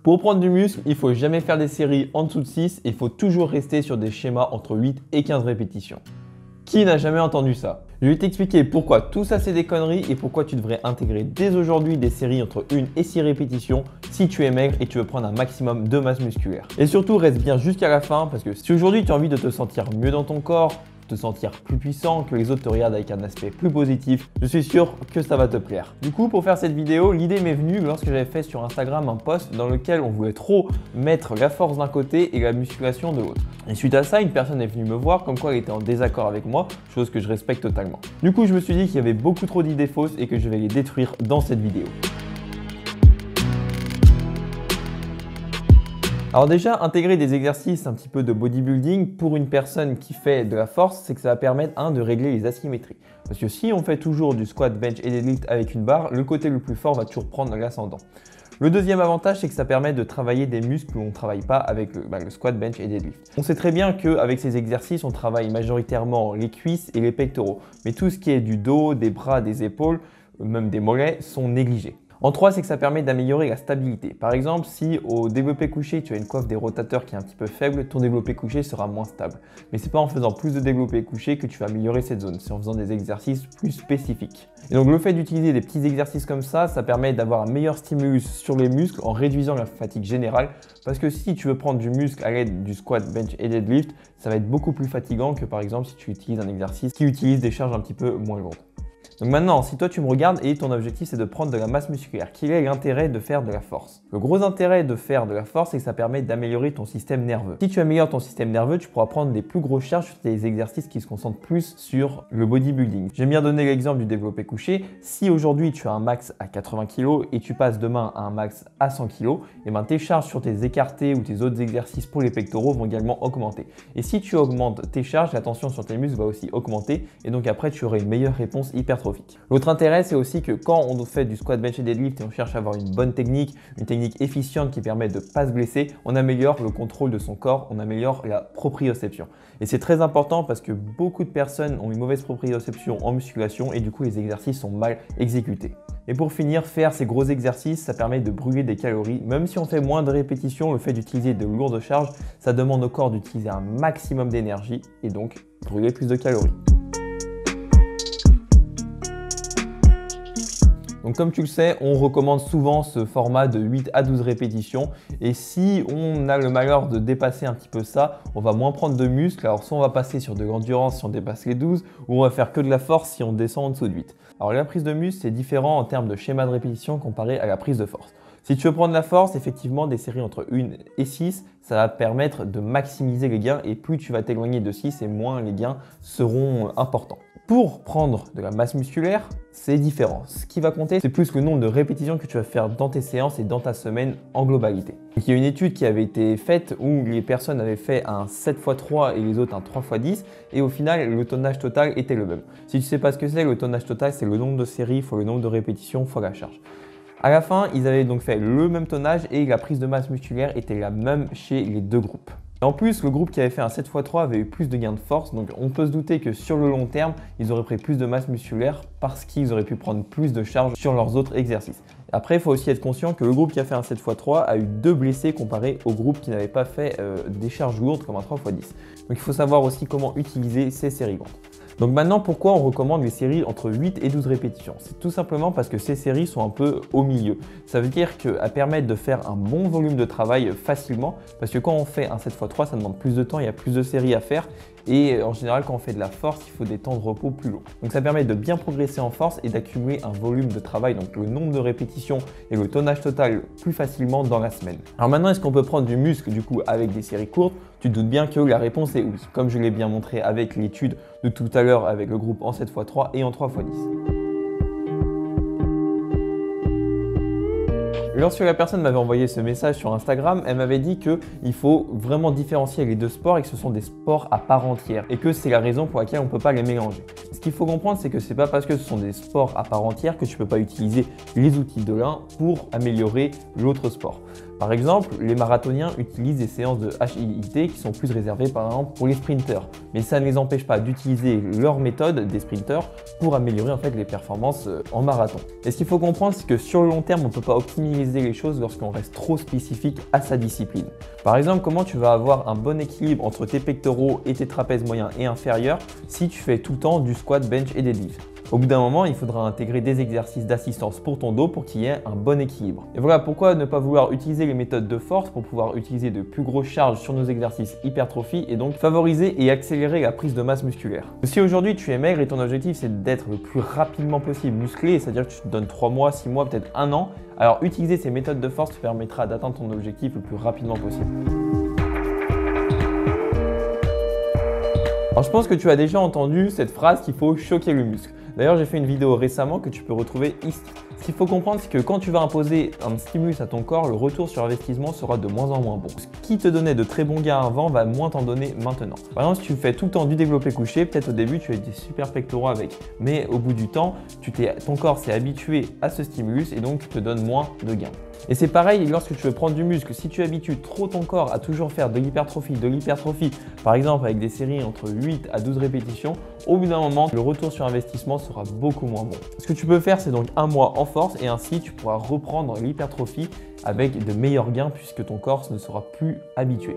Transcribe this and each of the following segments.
Pour prendre du muscle, il ne faut jamais faire des séries en dessous de 6 et il faut toujours rester sur des schémas entre 8 et 15 répétitions. Qui n'a jamais entendu ça? Je vais t'expliquer pourquoi tout ça c'est des conneries et pourquoi tu devrais intégrer dès aujourd'hui des séries entre 1 et 6 répétitions si tu es maigre et tu veux prendre un maximum de masse musculaire. Et surtout reste bien jusqu'à la fin parce que si aujourd'hui tu as envie de te sentir mieux dans ton corps, te sentir plus puissant, que les autres te regardent avec un aspect plus positif, je suis sûr que ça va te plaire. Du coup, pour faire cette vidéo, l'idée m'est venue lorsque j'avais fait sur Instagram un post dans lequel on voulait trop mettre la force d'un côté et la musculation de l'autre. Et suite à ça, une personne est venue me voir comme quoi elle était en désaccord avec moi, chose que je respecte totalement. Du coup, je me suis dit qu'il y avait beaucoup trop d'idées fausses et que je vais les détruire dans cette vidéo. Alors déjà, intégrer des exercices un petit peu de bodybuilding pour une personne qui fait de la force, c'est que ça va permettre de régler les asymétries. Parce que si on fait toujours du squat, bench et deadlift avec une barre, le côté le plus fort va toujours prendre l'ascendant. Le deuxième avantage, c'est que ça permet de travailler des muscles où on ne travaille pas avec le squat, bench et deadlift. On sait très bien qu'avec ces exercices, on travaille majoritairement les cuisses et les pectoraux. Mais tout ce qui est du dos, des bras, des épaules, même des mollets sont négligés. En 3, c'est que ça permet d'améliorer la stabilité. Par exemple, si au développé couché, tu as une coiffe des rotateurs qui est un petit peu faible, ton développé couché sera moins stable. Mais ce n'est pas en faisant plus de développé couché que tu vas améliorer cette zone, c'est en faisant des exercices plus spécifiques. Et donc le fait d'utiliser des petits exercices comme ça permet d'avoir un meilleur stimulus sur les muscles en réduisant la fatigue générale. Parce que si tu veux prendre du muscle à l'aide du squat, bench et deadlift, ça va être beaucoup plus fatigant que par exemple si tu utilises un exercice qui utilise des charges un petit peu moins lourdes. Donc maintenant, si toi tu me regardes et ton objectif c'est de prendre de la masse musculaire, quel est l'intérêt de faire de la force? Le gros intérêt de faire de la force, c'est que ça permet d'améliorer ton système nerveux. Si tu améliores ton système nerveux, tu pourras prendre des plus grosses charges sur des exercices qui se concentrent plus sur le bodybuilding. J'aime bien donner l'exemple du développé couché. Si aujourd'hui tu as un max à 80 kg et tu passes demain à un max à 100 kg, et ben tes charges sur tes écartés ou tes autres exercices pour les pectoraux vont également augmenter. Et si tu augmentes tes charges, la tension sur tes muscles va aussi augmenter et donc après tu auras une meilleure réponse hypertrophique. L'autre intérêt, c'est aussi que quand on fait du squat, bench et deadlift et on cherche à avoir une bonne technique, une technique efficiente qui permet de ne pas se blesser, on améliore le contrôle de son corps, on améliore la proprioception. Et c'est très important parce que beaucoup de personnes ont une mauvaise proprioception en musculation et du coup les exercices sont mal exécutés. Et pour finir, faire ces gros exercices, ça permet de brûler des calories. Même si on fait moins de répétitions, le fait d'utiliser de lourdes charges, ça demande au corps d'utiliser un maximum d'énergie et donc brûler plus de calories. Donc comme tu le sais, on recommande souvent ce format de 8 à 12 répétitions et si on a le malheur de dépasser un petit peu ça, on va moins prendre de muscles. Alors soit on va passer sur de l'endurance si on dépasse les 12 ou on va faire que de la force si on descend en dessous de 8. Alors la prise de muscle, c'est différent en termes de schéma de répétition comparé à la prise de force. Si tu veux prendre la force, effectivement, des séries entre 1 et 6, ça va permettre de maximiser les gains et plus tu vas t'éloigner de 6 et moins les gains seront importants. Pour prendre de la masse musculaire, c'est différent. Ce qui va compter, c'est plus le nombre de répétitions que tu vas faire dans tes séances et dans ta semaine en globalité. Donc, il y a une étude qui avait été faite où les personnes avaient fait un 7x3 et les autres un 3x10 et au final, le tonnage total était le même. Si tu ne sais pas ce que c'est, le tonnage total, c'est le nombre de séries fois le nombre de répétitions fois la charge. À la fin, ils avaient donc fait le même tonnage et la prise de masse musculaire était la même chez les deux groupes. En plus, le groupe qui avait fait un 7x3 avait eu plus de gains de force, donc on peut se douter que sur le long terme, ils auraient pris plus de masse musculaire parce qu'ils auraient pu prendre plus de charge sur leurs autres exercices. Après, il faut aussi être conscient que le groupe qui a fait un 7x3 a eu 2 blessés comparé au groupe qui n'avait pas fait des charges lourdes comme un 3x10. Donc il faut savoir aussi comment utiliser ces séries lourdes. Donc maintenant, pourquoi on recommande les séries entre 8 et 12 répétitions? C'est tout simplement parce que ces séries sont un peu au milieu. Ça veut dire qu'elles permettent de faire un bon volume de travail facilement parce que quand on fait un 7x3, ça demande plus de temps, il y a plus de séries à faire et en général, quand on fait de la force, il faut des temps de repos plus longs. Donc ça permet de bien progresser en force et d'accumuler un volume de travail, donc le nombre de répétitions et le tonnage total plus facilement dans la semaine. Alors maintenant, est-ce qu'on peut prendre du muscle du coup avec des séries courtes? Tu te doutes bien que la réponse est oui, comme je l'ai bien montré avec l'étude de tout à l'heure avec le groupe en 7x3 et en 3x10. Lorsque la personne m'avait envoyé ce message sur Instagram, elle m'avait dit qu'il faut vraiment différencier les deux sports et que ce sont des sports à part entière et que c'est la raison pour laquelle on ne peut pas les mélanger. Ce qu'il faut comprendre, c'est que ce n'est pas parce que ce sont des sports à part entière que tu ne peux pas utiliser les outils de l'un pour améliorer l'autre sport. Par exemple, les marathoniens utilisent des séances de HIIT qui sont plus réservées par exemple pour les sprinteurs. Mais ça ne les empêche pas d'utiliser leur méthode des sprinteurs pour améliorer en fait les performances en marathon. Et ce qu'il faut comprendre, c'est que sur le long terme, on ne peut pas optimiser les choses lorsqu'on reste trop spécifique à sa discipline. Par exemple, comment tu vas avoir un bon équilibre entre tes pectoraux et tes trapèzes moyens et inférieurs si tu fais tout le temps du squat, bench et deadlift. Au bout d'un moment, il faudra intégrer des exercices d'assistance pour ton dos pour qu'il y ait un bon équilibre. Et voilà pourquoi ne pas vouloir utiliser les méthodes de force pour pouvoir utiliser de plus grosses charges sur nos exercices hypertrophie et donc favoriser et accélérer la prise de masse musculaire. Si aujourd'hui tu es maigre et ton objectif c'est d'être le plus rapidement possible musclé, c'est-à-dire que tu te donnes 3 mois, 6 mois, peut-être 1 an, alors utiliser ces méthodes de force te permettra d'atteindre ton objectif le plus rapidement possible. Alors je pense que tu as déjà entendu cette phrase qu'il faut choquer le muscle. D'ailleurs, j'ai fait une vidéo récemment que tu peux retrouver ici. Ce qu'il faut comprendre, c'est que quand tu vas imposer un stimulus à ton corps, le retour sur investissement sera de moins en moins bon. Ce qui te donnait de très bons gains avant va moins t'en donner maintenant. Par exemple, si tu fais tout le temps du développé couché, peut-être au début tu as des super pectoraux avec. Mais au bout du temps, ton corps s'est habitué à ce stimulus et donc tu te donnes moins de gains. Et c'est pareil lorsque tu veux prendre du muscle. Si tu habitues trop ton corps à toujours faire de l'hypertrophie, par exemple avec des séries entre 8 à 12 répétitions, au bout d'un moment, le retour sur investissement sera beaucoup moins bon. Ce que tu peux faire, c'est donc un mois en force et ainsi tu pourras reprendre l'hypertrophie avec de meilleurs gains puisque ton corps ne sera plus habitué.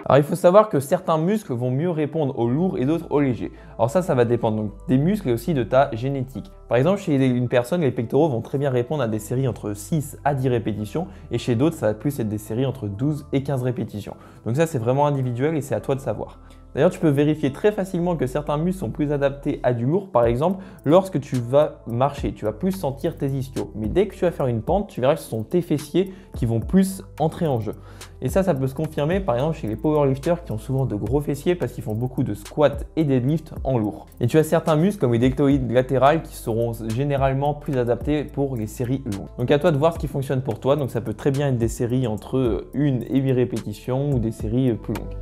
Alors il faut savoir que certains muscles vont mieux répondre aux lourds et d'autres aux légers. Alors ça va dépendre donc des muscles et aussi de ta génétique. Par exemple, chez une personne, les pectoraux vont très bien répondre à des séries entre 6 à 10 répétitions et chez d'autres, ça va plus être des séries entre 12 et 15 répétitions. Donc ça, c'est vraiment individuel et c'est à toi de savoir. D'ailleurs, tu peux vérifier très facilement que certains muscles sont plus adaptés à du lourd. Par exemple, lorsque tu vas marcher, tu vas plus sentir tes ischios. Mais dès que tu vas faire une pente, tu verras que ce sont tes fessiers qui vont plus entrer en jeu. Et ça peut se confirmer par exemple chez les powerlifters qui ont souvent de gros fessiers parce qu'ils font beaucoup de squats et deadlift en lourd. Et tu as certains muscles comme les deltoïdes latérales qui seront généralement plus adaptés pour les séries longues. Donc à toi de voir ce qui fonctionne pour toi. Donc ça peut très bien être des séries entre 1 et 8 répétitions ou des séries plus longues.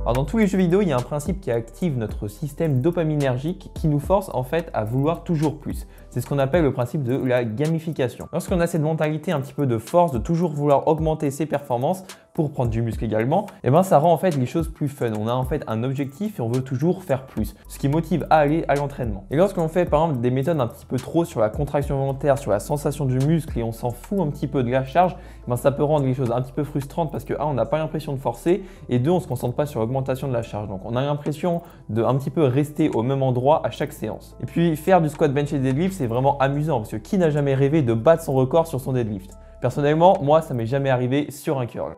Alors dans tous les jeux vidéo, il y a un principe qui active notre système dopaminergique qui nous force en fait à vouloir toujours plus. C'est ce qu'on appelle le principe de la gamification. Lorsqu'on a cette mentalité un petit peu de force, de toujours vouloir augmenter ses performances pour prendre du muscle également, et ben ça rend en fait les choses plus fun. On a en fait un objectif et on veut toujours faire plus, ce qui motive à aller à l'entraînement. Et lorsqu'on fait par exemple des méthodes un petit peu trop sur la contraction volontaire, sur la sensation du muscle et on s'en fout un petit peu de la charge, ben ça peut rendre les choses un petit peu frustrantes parce que on n'a pas l'impression de forcer et deux, on se concentre pas sur l'augmentation de la charge. Donc on a l'impression de un petit peu rester au même endroit à chaque séance. Et puis faire du squat, bench et deadlift, c'est vraiment amusant parce que qui n'a jamais rêvé de battre son record sur son deadlift? Personnellement, moi, ça m'est jamais arrivé sur un curl.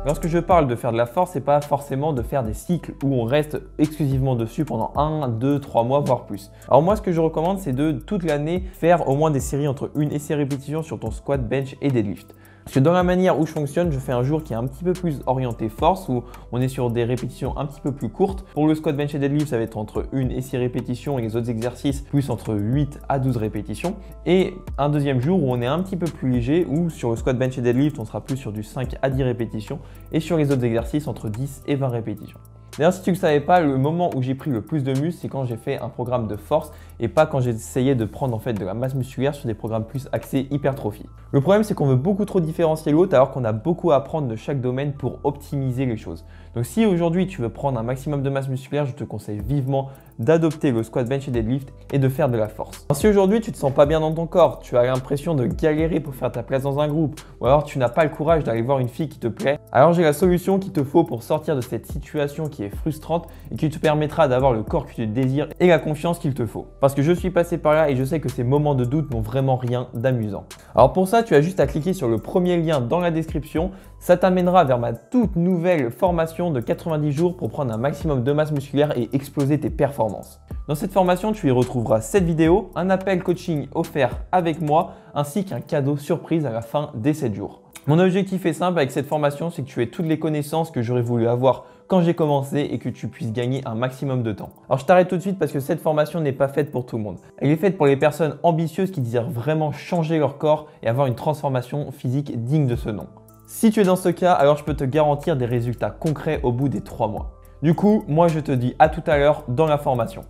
Lorsque je parle de faire de la force, c'est pas forcément de faire des cycles où on reste exclusivement dessus pendant 1, 2, 3 mois, voire plus. Alors moi, ce que je recommande, c'est de toute l'année faire au moins des séries entre 1 et 6 répétitions sur ton squat, bench et deadlift. Parce que dans la manière où je fonctionne, je fais un jour qui est un petit peu plus orienté force, où on est sur des répétitions un petit peu plus courtes. Pour le squat, bench et deadlift, ça va être entre 1 et 6 répétitions et les autres exercices plus entre 8 à 12 répétitions. Et un deuxième jour où on est un petit peu plus léger, où sur le squat, bench et deadlift, on sera plus sur du 5 à 10 répétitions et sur les autres exercices entre 10 et 20 répétitions. D'ailleurs, si tu ne le savais pas, le moment où j'ai pris le plus de muscle, c'est quand j'ai fait un programme de force et pas quand j'essayais de prendre en fait de la masse musculaire sur des programmes plus axés hypertrophie. Le problème, c'est qu'on veut beaucoup trop différencier l'autre alors qu'on a beaucoup à apprendre de chaque domaine pour optimiser les choses. Donc si aujourd'hui tu veux prendre un maximum de masse musculaire, je te conseille vivement d'adopter le squat, bench et deadlift et de faire de la force. Alors, si aujourd'hui tu te sens pas bien dans ton corps, tu as l'impression de galérer pour faire ta place dans un groupe ou alors tu n'as pas le courage d'aller voir une fille qui te plaît, alors j'ai la solution qu'il te faut pour sortir de cette situation qui est frustrante et qui te permettra d'avoir le corps que tu désires et la confiance qu'il te faut. Parce que je suis passé par là et je sais que ces moments de doute n'ont vraiment rien d'amusant. Alors pour ça, tu as juste à cliquer sur le premier lien dans la description. Ça t'amènera vers ma toute nouvelle formation de 90 jours pour prendre un maximum de masse musculaire et exploser tes performances. Dans cette formation, tu y retrouveras cette vidéo, un appel coaching offert avec moi, ainsi qu'un cadeau surprise à la fin des 7 jours. Mon objectif est simple avec cette formation, c'est que tu aies toutes les connaissances que j'aurais voulu avoir quand j'ai commencé et que tu puisses gagner un maximum de temps. Alors je t'arrête tout de suite parce que cette formation n'est pas faite pour tout le monde. Elle est faite pour les personnes ambitieuses qui désirent vraiment changer leur corps et avoir une transformation physique digne de ce nom. Si tu es dans ce cas, alors je peux te garantir des résultats concrets au bout des 3 mois. Du coup, moi je te dis à tout à l'heure dans la formation.